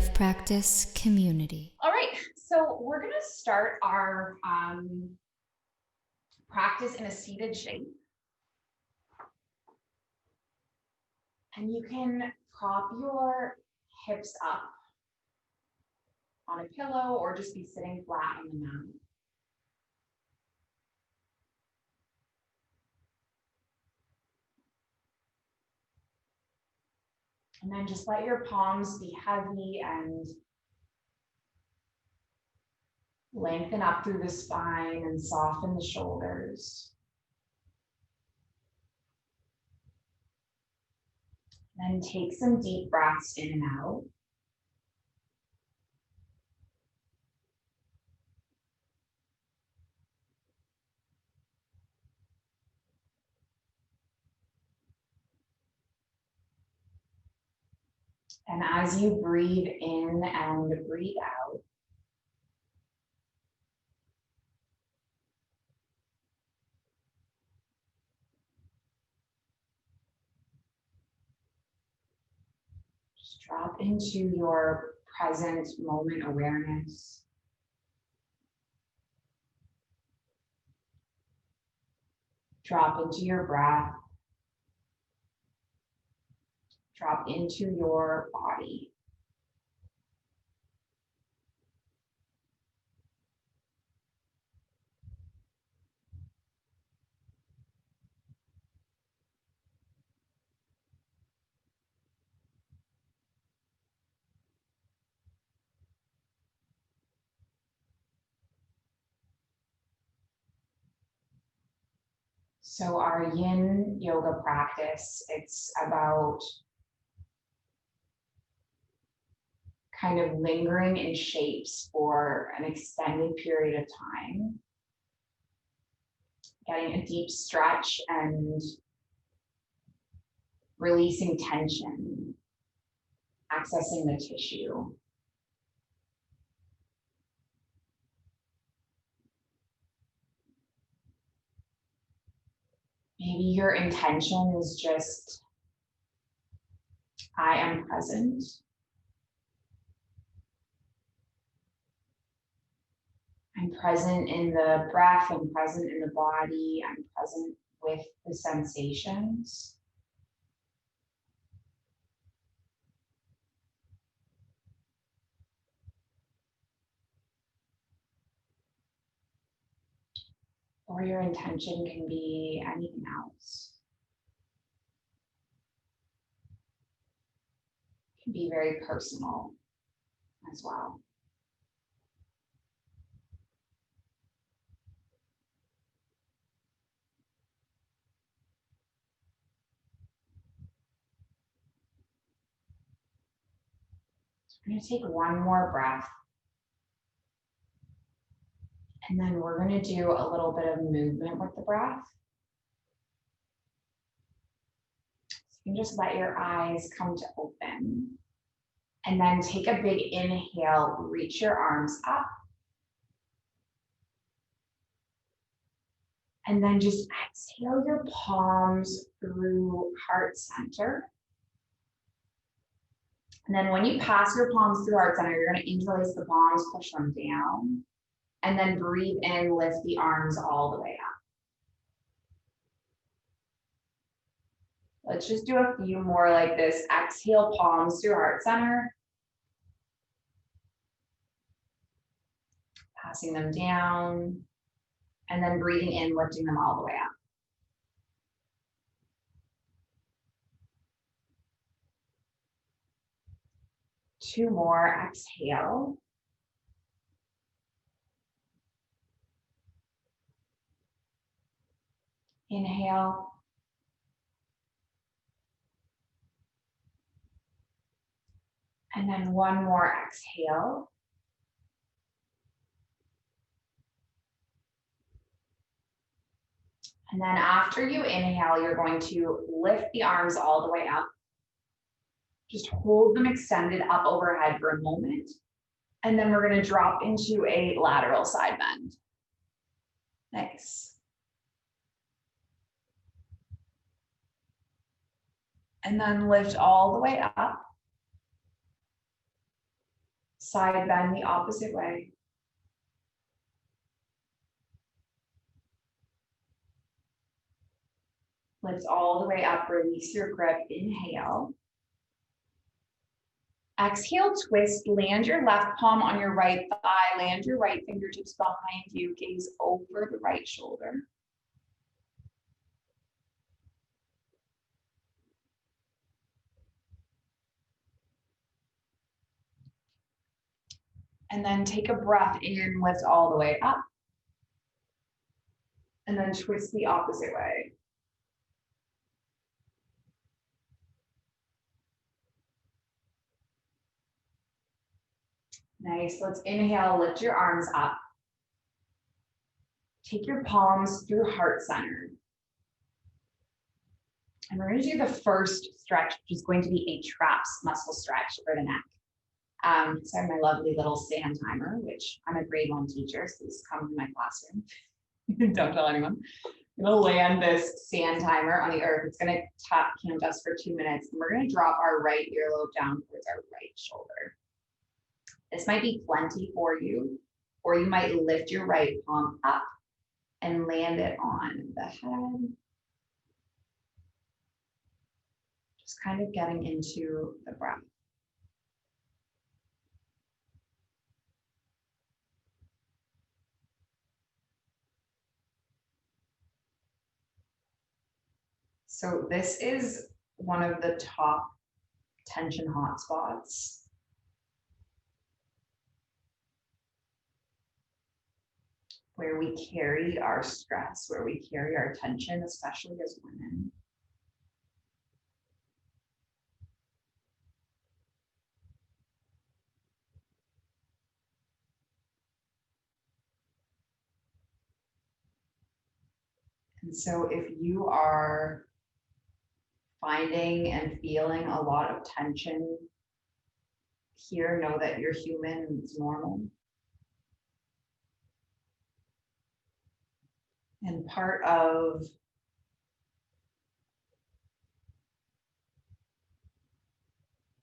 Life Practice community. All right, so we're going to start our practice in a seated shape. And you can prop your hips up on a pillow or just be sitting flat on the mat. And then just let your palms be heavy and lengthen up through the spine and soften the shoulders. Then take some deep breaths in and out. And as you breathe in and breathe out, just drop into your present moment awareness. Drop into your breath. Drop into your body. So our yin yoga practice, it's about kind of lingering in shapes for an extended period of time, getting a deep stretch and releasing tension, accessing the tissue. Maybe your intention is just, I am present. I'm present in the breath, I'm present in the body, I'm present with the sensations. Or your intention can be anything else. It can be very personal as well. So we're going to take one more breath. And then we're going to do a little bit of movement with the breath. So you can just let your eyes come to open. And then take a big inhale, reach your arms up. And then just exhale your palms through heart center. And then when you pass your palms through heart center, you're going to interlace the palms, push them down. And then breathe in, lift the arms all the way up. Let's just do a few more like this. Exhale, palms through heart center. Passing them down. And then breathing in, lifting them all the way up. Two more, exhale. Inhale. And then one more exhale. And then after you inhale, you're going to lift the arms all the way up. Just hold them extended up overhead for a moment. And then we're going to drop into a lateral side bend. Nice. And then lift all the way up. Side bend the opposite way. Lift all the way up, release your grip, inhale. Exhale, twist, land your left palm on your right thigh, land your right fingertips behind you, gaze over the right shoulder. And then take a breath in, lift all the way up. And then twist the opposite way. Nice, let's inhale, lift your arms up. Take your palms through heart center. And we're gonna do the first stretch, which is going to be a traps muscle stretch for the neck. So I have my lovely little sand timer, which I'm a grade 1 teacher, so this comes in my classroom. Don't tell anyone. I'm gonna land this sand timer on the earth. It's gonna count us for 2 minutes, and we're gonna drop our right earlobe down towards our right shoulder. This might be plenty for you, or you might lift your right palm up and land it on the head. Just kind of getting into the breath. So this is one of the top tension hotspots. Where we carry our stress, where we carry our tension, especially as women. And so if you are finding and feeling a lot of tension here, know that you're human and it's normal. And part of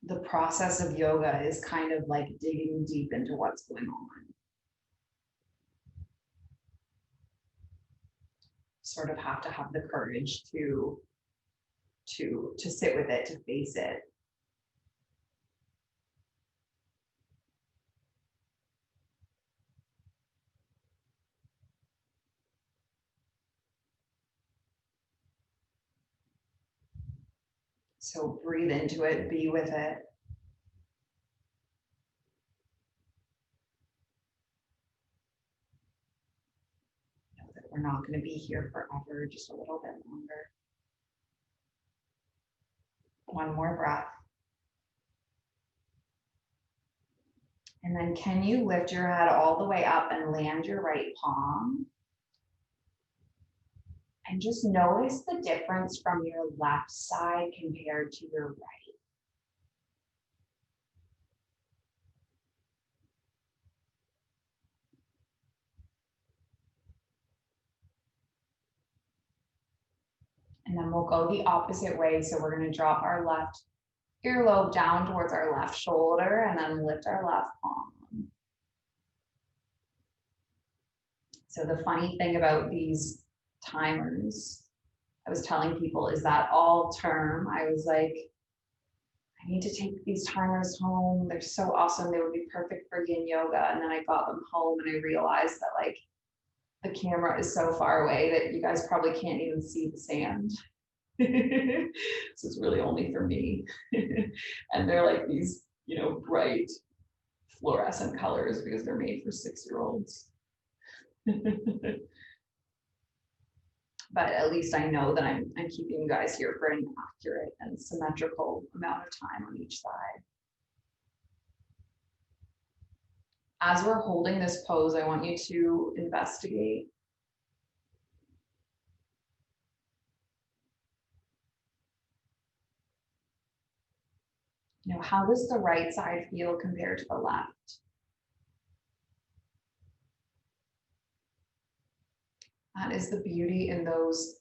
the process of yoga is kind of like digging deep into what's going on. Sort of have to have the courage to sit with it, to face it. So breathe into it, be with it. Know that we're not going to be here forever, just a little bit longer. One more breath. And then can you lift your head all the way up and land your right palm? And just notice the difference from your left side compared to your right. And then we'll go the opposite way. So we're going to drop our left earlobe down towards our left shoulder and then lift our left palm. So the funny thing about these timers, I was telling people, is that all term, I was like, I need to take these timers home. They're so awesome. They would be perfect for yin yoga. And then I got them home and I realized that like the camera is so far away that you guys probably can't even see the sand. So it's really only for me. And they're like these, you know, bright fluorescent colors because they're made for 6-year-olds. But at least I know that I'm keeping you guys here for an accurate and symmetrical amount of time on each side. As we're holding this pose, I want you to investigate. You know, how does the right side feel compared to the left? That is the beauty in those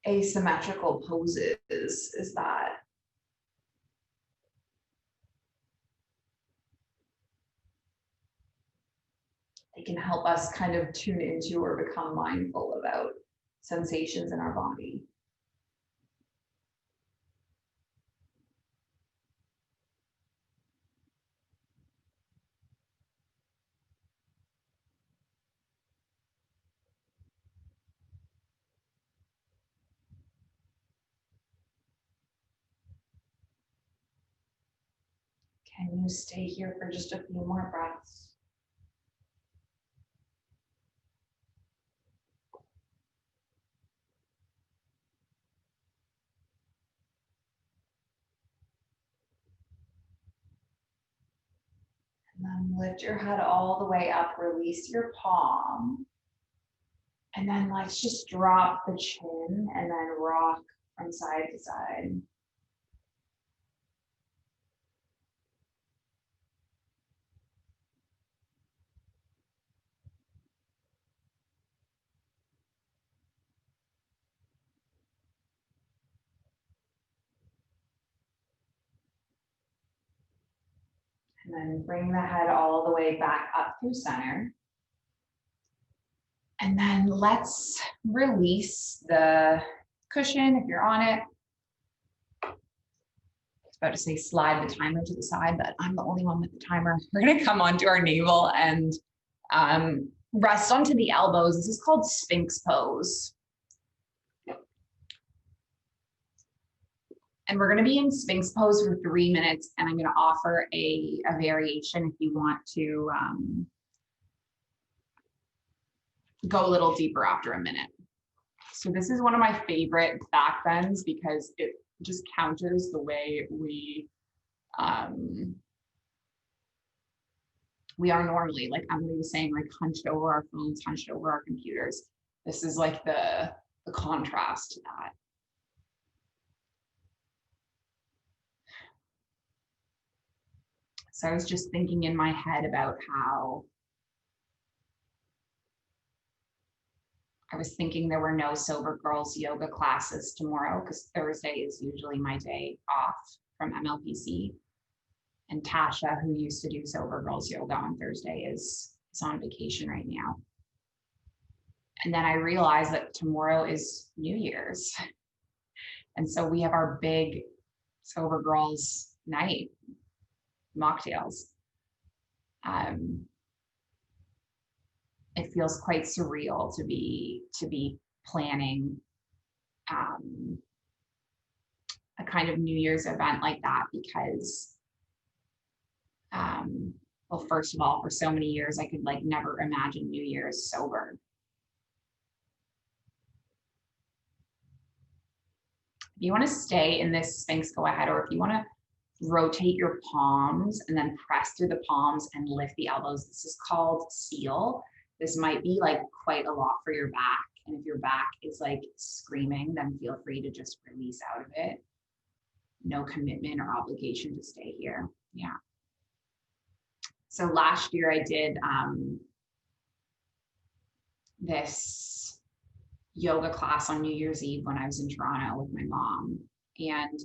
asymmetrical poses, is that they can help us kind of tune into or become mindful about sensations in our body. Can you stay here for just a few more breaths? And then lift your head all the way up, release your palm. And then let's just drop the chin and then rock from side to side. And then bring the head all the way back up through center. And then let's release the cushion if you're on it. I was about to say slide the timer to the side, but I'm the only one with the timer. We're gonna come onto our navel and rest onto the elbows. This is called Sphinx pose. And we're gonna be in Sphinx pose for 3 minutes, and I'm gonna offer a variation if you want to go a little deeper after a minute. So this is one of my favorite back bends because it just counters the way we are normally, like Emily was saying, like hunched over our phones, hunched over our computers. This is like the contrast to that. So I was just thinking in my head about how I was thinking there were no Sober Girls yoga classes tomorrow because Thursday is usually my day off from MLPC. And Tasha, who used to do Sober Girls yoga on Thursday, is on vacation right now. And then I realized that tomorrow is New Year's. And so we have our big Sober Girls night, mocktails. It feels quite surreal to be planning a kind of New Year's event like that because, well, first of all, for so many years, I could like never imagine New Year's sober. If you want to stay in this Sphinx, go ahead, or if you want to rotate your palms and then press through the palms and lift the elbows. This is called seal. This might be like quite a lot for your back. And if your back is like screaming, then feel free to just release out of it. No commitment or obligation to stay here. Yeah. So last year I did this yoga class on New Year's Eve when I was in Toronto with my mom. And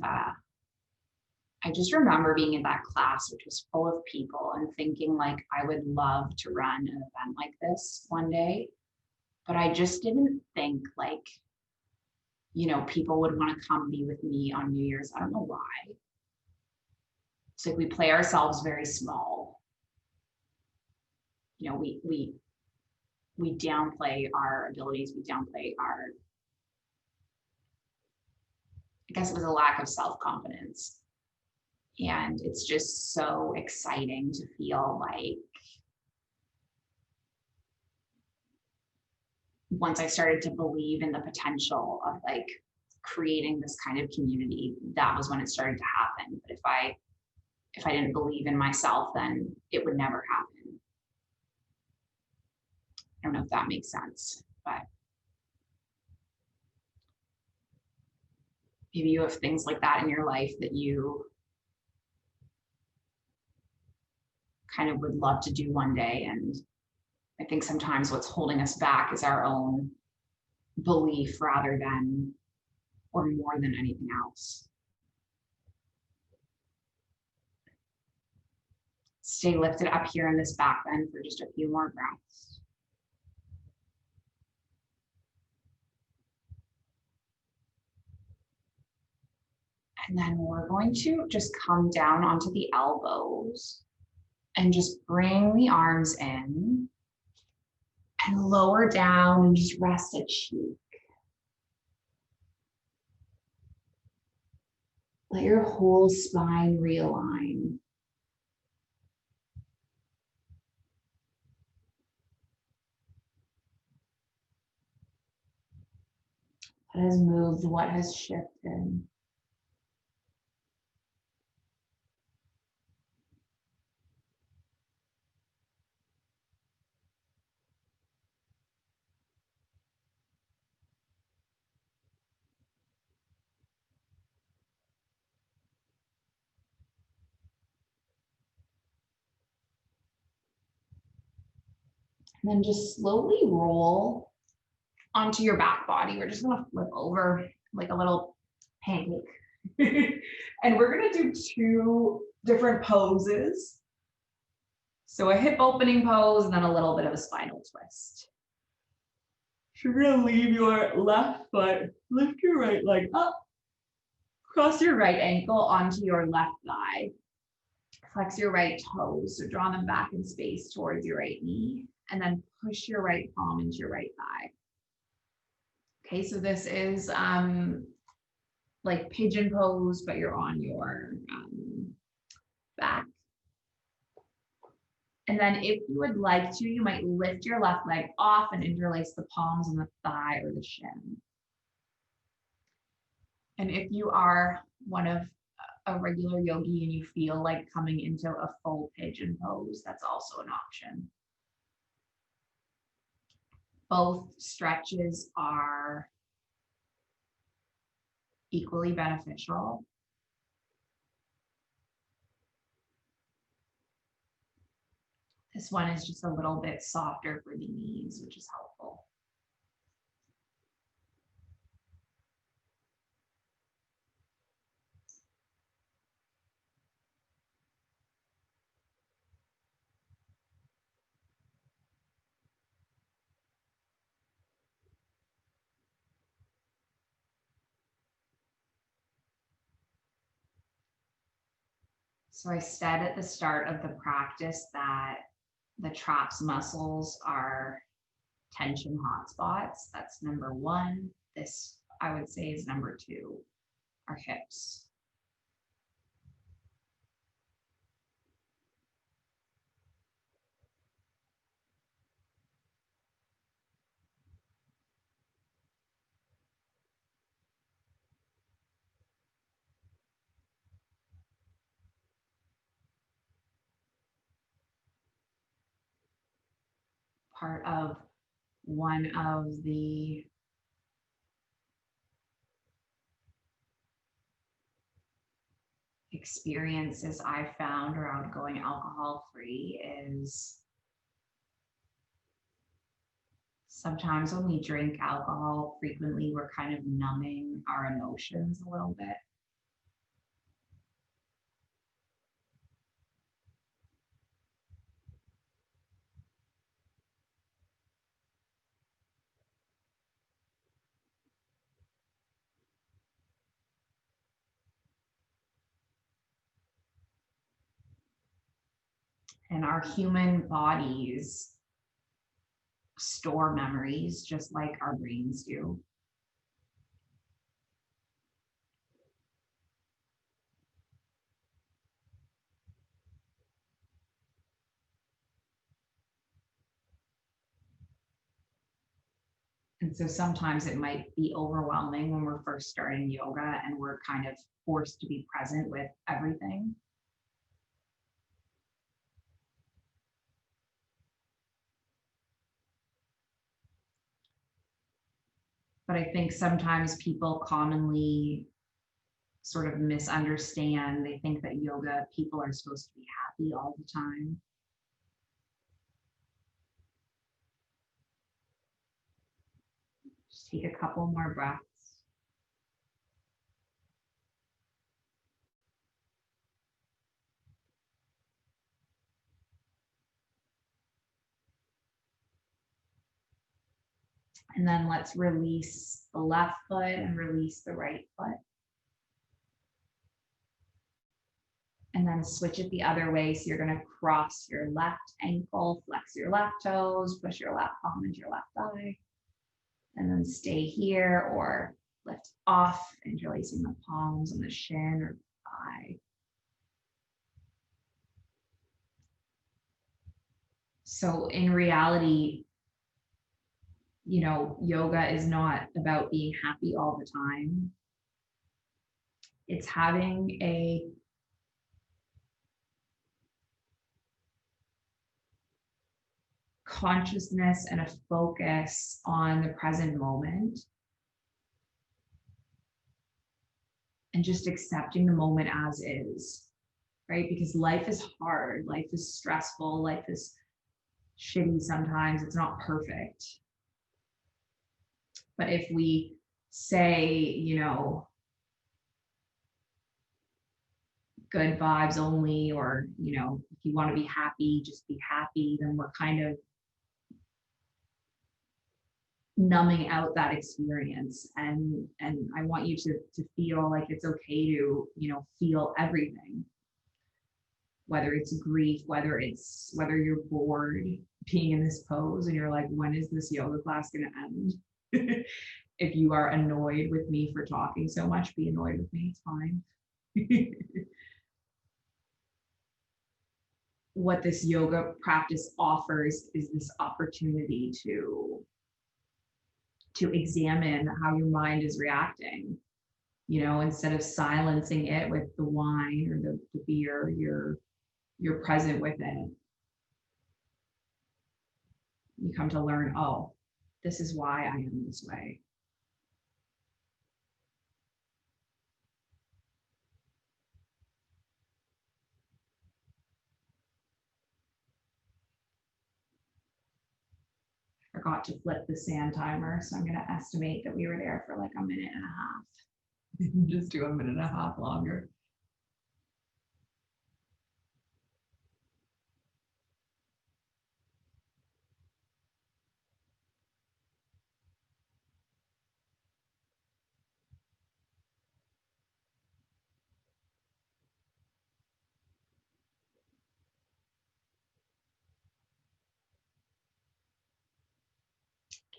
I just remember being in that class, which was full of people, and thinking like I would love to run an event like this one day. But I just didn't think like, you know, people would want to come be with me on New Year's. I don't know why. It's like we play ourselves very small. You know, we downplay our abilities. We downplay our, I guess it was a lack of self-confidence. And it's just so exciting to feel like once I started to believe in the potential of like creating this kind of community, that was when it started to happen. But if I didn't believe in myself, then it would never happen. I don't know if that makes sense, but maybe you have things like that in your life that you kind of would love to do one day. And I think sometimes what's holding us back is our own belief rather than, or more than anything else. Stay lifted up here in this back bend for just a few more breaths. And then we're going to just come down onto the elbows and just bring the arms in and lower down and just rest a cheek. Let your whole spine realign. What has moved? What has shifted? And then just slowly roll onto your back body. We're just gonna flip over like a little pancake. And we're gonna do two different poses. So a hip opening pose and then a little bit of a spinal twist. So you're gonna leave your left foot, lift your right leg up, cross your right ankle onto your left thigh. Flex your right toes, so draw them back in space towards your right knee, and then push your right palm into your right thigh. Okay, so this is like pigeon pose, but you're on your back. And then if you would like to, you might lift your left leg off and interlace the palms on the thigh or the shin. And if you are one of a regular yogi and you feel like coming into a full pigeon pose, that's also an option. Both stretches are equally beneficial. This one is just a little bit softer for the knees, which is helpful. So I said at the start of the practice that the traps muscles are tension hotspots. That's number one. This, I would say, is number two, our hips. Part of one of the experiences I found around going alcohol-free is sometimes when we drink alcohol frequently, we're kind of numbing our emotions a little bit. And our human bodies store memories just like our brains do. And so sometimes it might be overwhelming when we're first starting yoga and we're kind of forced to be present with everything. But I think sometimes people commonly sort of misunderstand. They think that yoga people are supposed to be happy all the time. Just take a couple more breaths. And then let's release the left foot and release the right foot. And then switch it the other way. So you're going to cross your left ankle, flex your left toes, push your left palm into your left thigh. And then stay here or lift off, interlacing the palms on the shin or thigh. So in reality, you know, yoga is not about being happy all the time. It's having a consciousness and a focus on the present moment and just accepting the moment as is, right? Because life is hard, life is stressful, life is shitty sometimes, it's not perfect. But if we say, you know, good vibes only, or, you know, if you want to be happy, just be happy, then we're kind of numbing out that experience. And I want you to feel like it's okay to, you know, feel everything, whether it's grief, whether you're bored being in this pose and you're like, when is this yoga class going to end? If you are annoyed with me for talking so much, be annoyed with me, it's fine. What this yoga practice offers is this opportunity to examine how your mind is reacting. You know, instead of silencing it with the wine or the beer, you're present with it. You come to learn, oh, this is why I am this way. Forgot to flip the sand timer, so I'm going to estimate that we were there for like a minute and a half. Just do a minute and a half longer.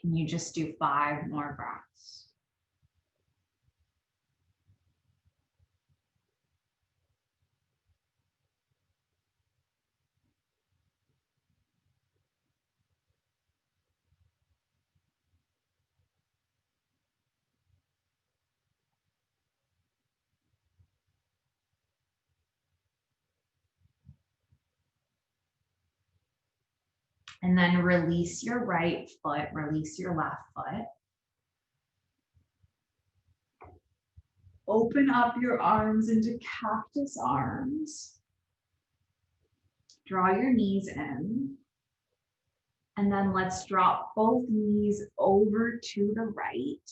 Can you just do 5 more breaths? And then release your right foot, release your left foot. Open up your arms into cactus arms. Draw your knees in. And then let's drop both knees over to the right.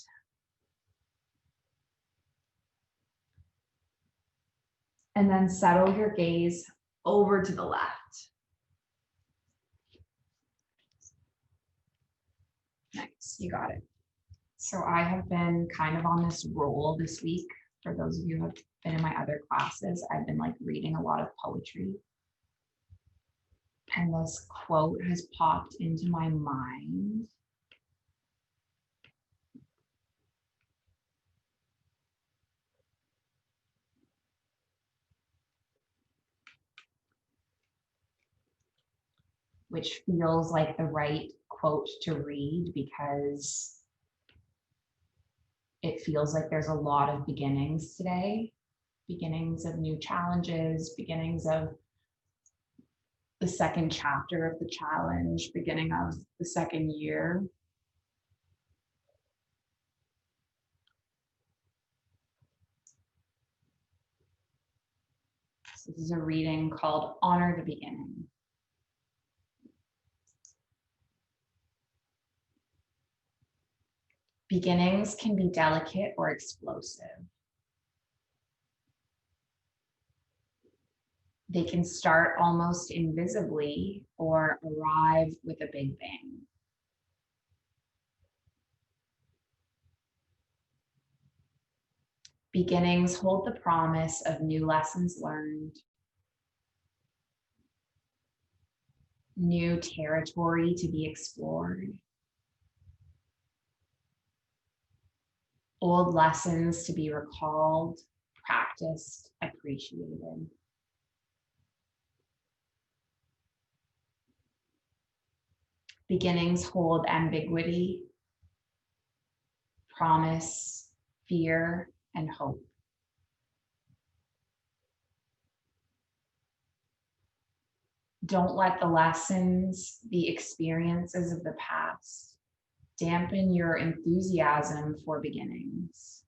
And then settle your gaze over to the left. Nice, you got it. So I have been kind of on this roll this week. For those of you who have been in my other classes, I've been like reading a lot of poetry. And this quote has popped into my mind. Which feels like the right quote to read because it feels like there's a lot of beginnings today, beginnings of new challenges, beginnings of the second chapter of the challenge, beginning of the second year. So this is a reading called Honor the Beginning. Beginnings can be delicate or explosive. They can start almost invisibly or arrive with a big bang. Beginnings hold the promise of new lessons learned, new territory to be explored, old lessons to be recalled, practiced, appreciated. Beginnings hold ambiguity, promise, fear, and hope. Don't let the lessons, the experiences of the past dampen your enthusiasm for beginnings.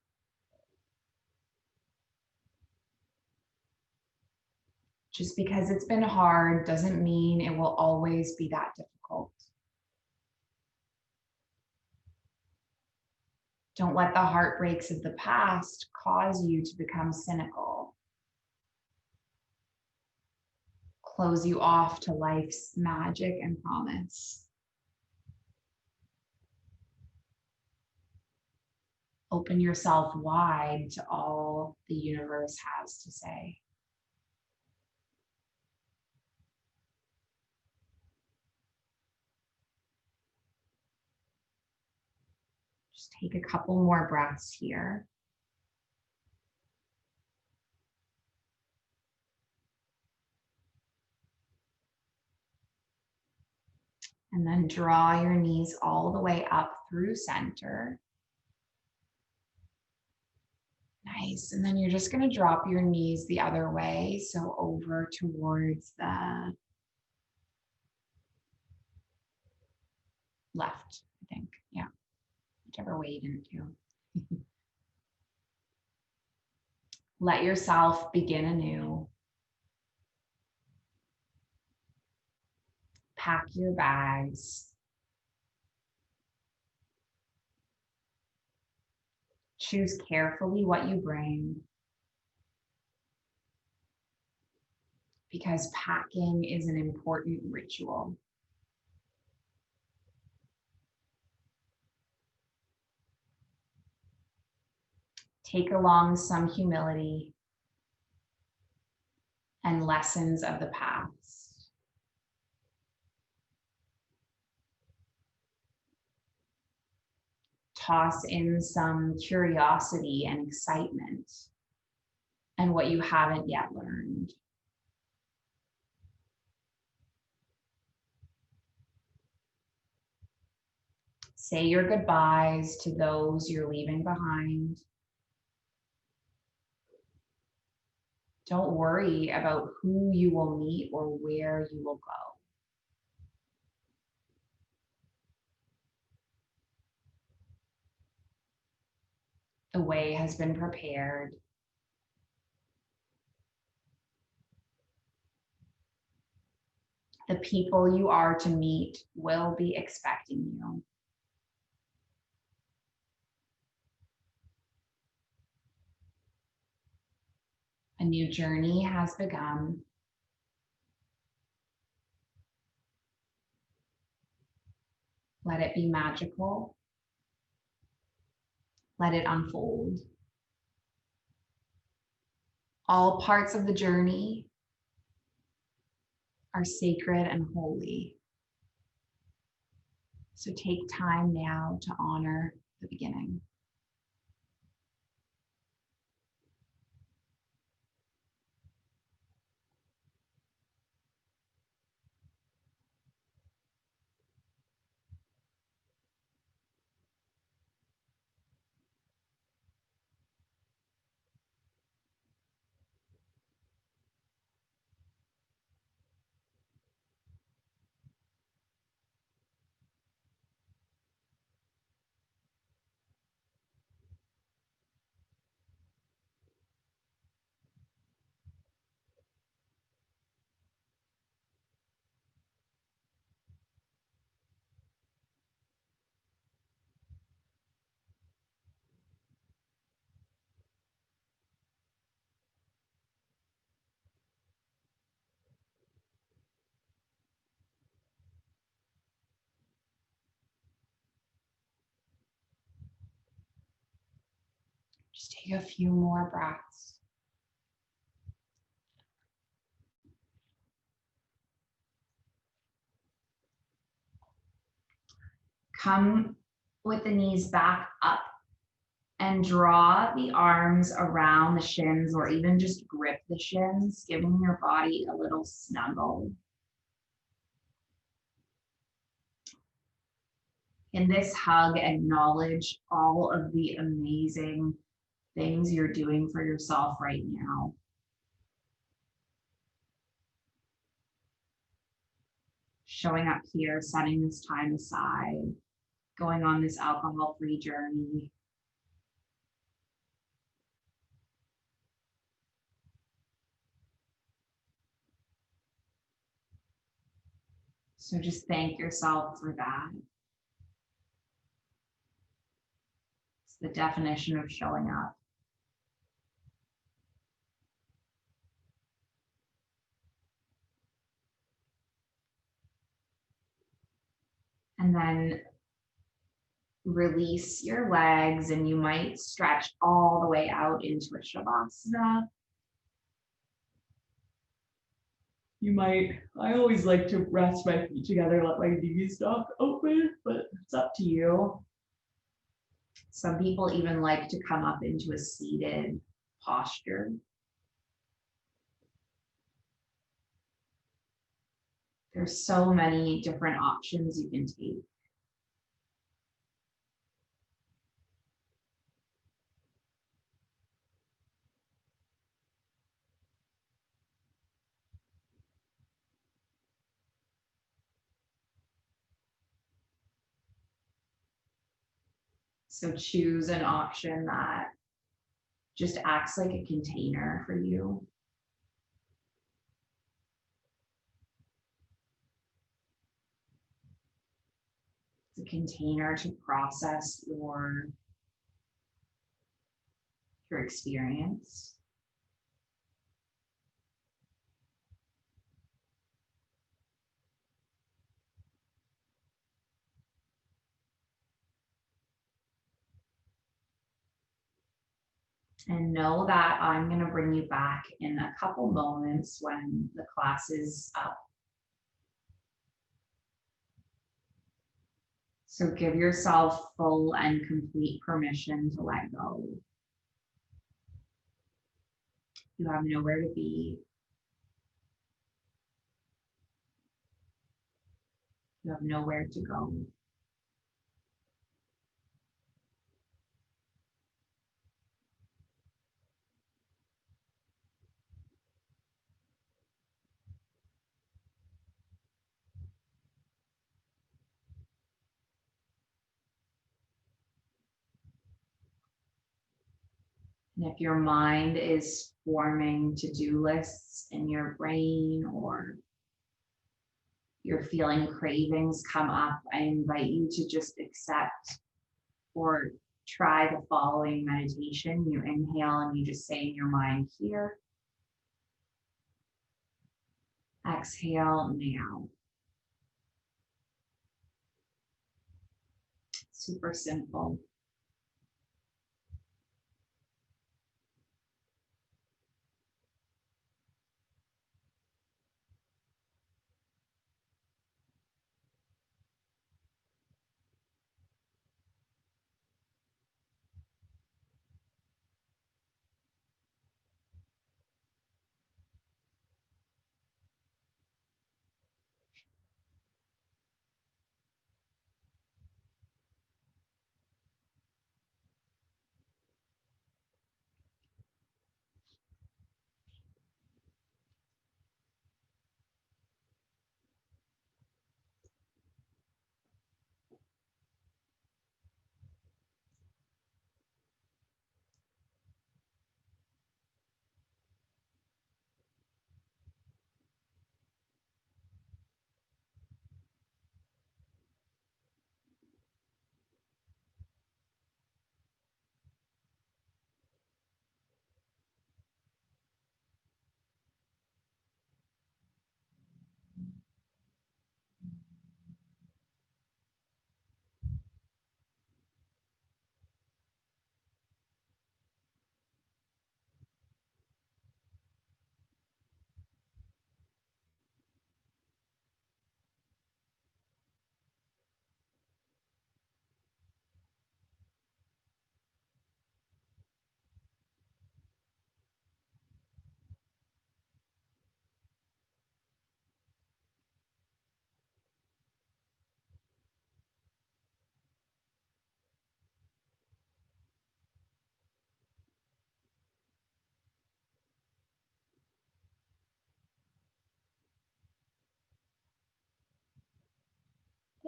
Just because it's been hard doesn't mean it will always be that difficult. Don't let the heartbreaks of the past cause you to become cynical, close you off to life's magic and promise. Open yourself wide to all the universe has to say. Just take a couple more breaths here. And then draw your knees all the way up through center. Nice. And then you're just going to drop your knees the other way. So over towards the left, I think. Yeah. Whichever way you didn't do. Let yourself begin anew. Pack your bags. Choose carefully what you bring, because packing is an important ritual. Take along some humility and lessons of the past. Toss in some curiosity and excitement and what you haven't yet learned. Say your goodbyes to those you're leaving behind. Don't worry about who you will meet or where you will go. The way has been prepared. The people you are to meet will be expecting you. A new journey has begun. Let it be magical. Let it unfold. All parts of the journey are sacred and holy. So take time now to honor the beginning. Just take a few more breaths. Come with the knees back up and draw the arms around the shins, or even just grip the shins, giving your body a little snuggle. In this hug, acknowledge all of the amazing things you're doing for yourself right now. Showing up here, setting this time aside, going on this alcohol-free journey. So just thank yourself for that. It's the definition of showing up. And then release your legs, and you might stretch all the way out into a shavasana. You might, I always like to rest my feet together, let my knees dock open, but it's up to you. Some people even like to come up into a seated posture. There's so many different options you can take. So choose an option that just acts like a container for you. It's a container to process your experience. And know that I'm going to bring you back in a couple moments when the class is up. So give yourself full and complete permission to let go. You have nowhere to be. You have nowhere to go. And if your mind is forming to-do lists in your brain, or you're feeling cravings come up, I invite you to just accept or try the following meditation. You inhale and you just say in your mind, here. Exhale now. Super simple.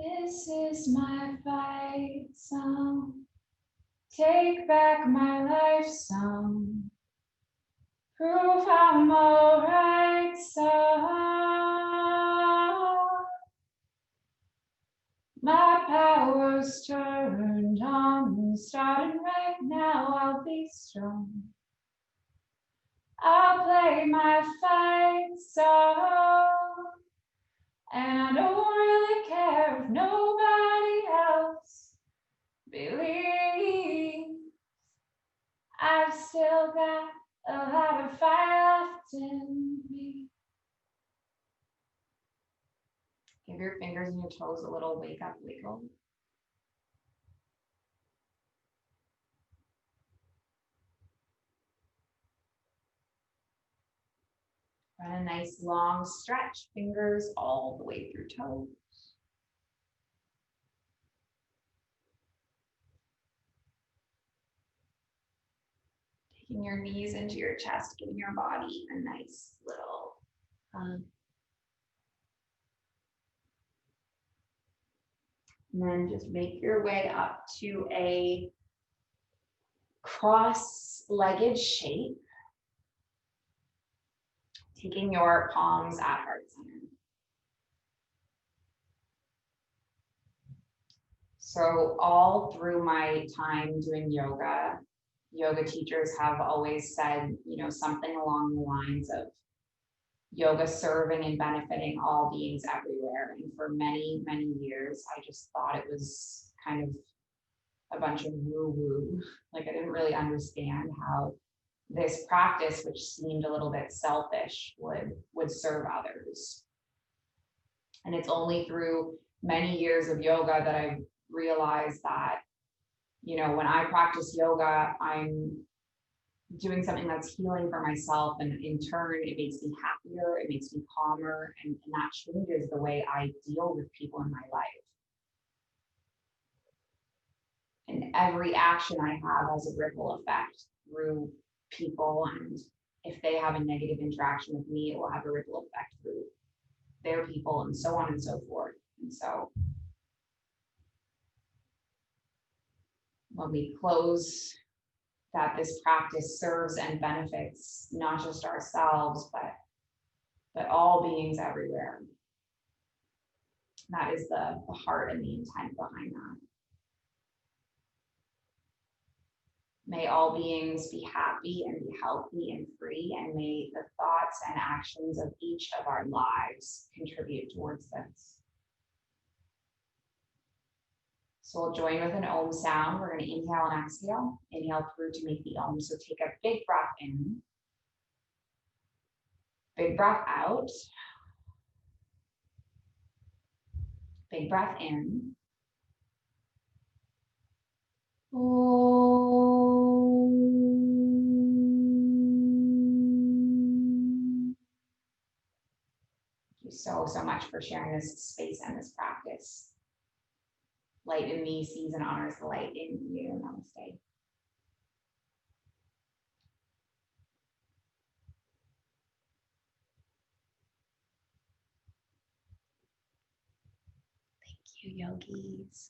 This is my fight song. Take back my life song. Prove I'm alright song. My power's turned on. Starting right now, I'll be strong. I'll play my fight song. And I don't really care if nobody else believes. I've still got a lot of fire left in me. Give your fingers and your toes a little wake up wiggle. Run a nice long stretch, fingers all the way through toes. Taking your knees into your chest, giving your body a nice little hug. And then just make your way up to a cross-legged shape. Taking your palms at heart center. So all through my time doing yoga, yoga teachers have always said, something along the lines of yoga serving and benefiting all beings everywhere. And for many, many years, I just thought it was kind of a bunch of woo-woo. Like I didn't really understand how this practice, which seemed a little bit selfish, would serve others. And it's only through many years of yoga that I've realized that, when I practice yoga, I'm doing something that's healing for myself, and in turn, it makes me happier, it makes me calmer, and that changes the way I deal with people in my life. And every action I have has a ripple effect through people, and if they have a negative interaction with me, it will have a ripple effect through their people, and so on and so forth. And so when we close that this practice serves and benefits not just ourselves, but all beings everywhere. That is the heart and the intent behind that. May all beings be happy and be healthy and free, and may the thoughts and actions of each of our lives contribute towards this. So we'll join with an Om sound. We're going to inhale and exhale. Inhale through to make the Om. So take a big breath in. Big breath out. Big breath in. Om. Thank you so much for sharing this space and this practice. Light in me sees and honors the light in you. Namaste. Thank you, yogis.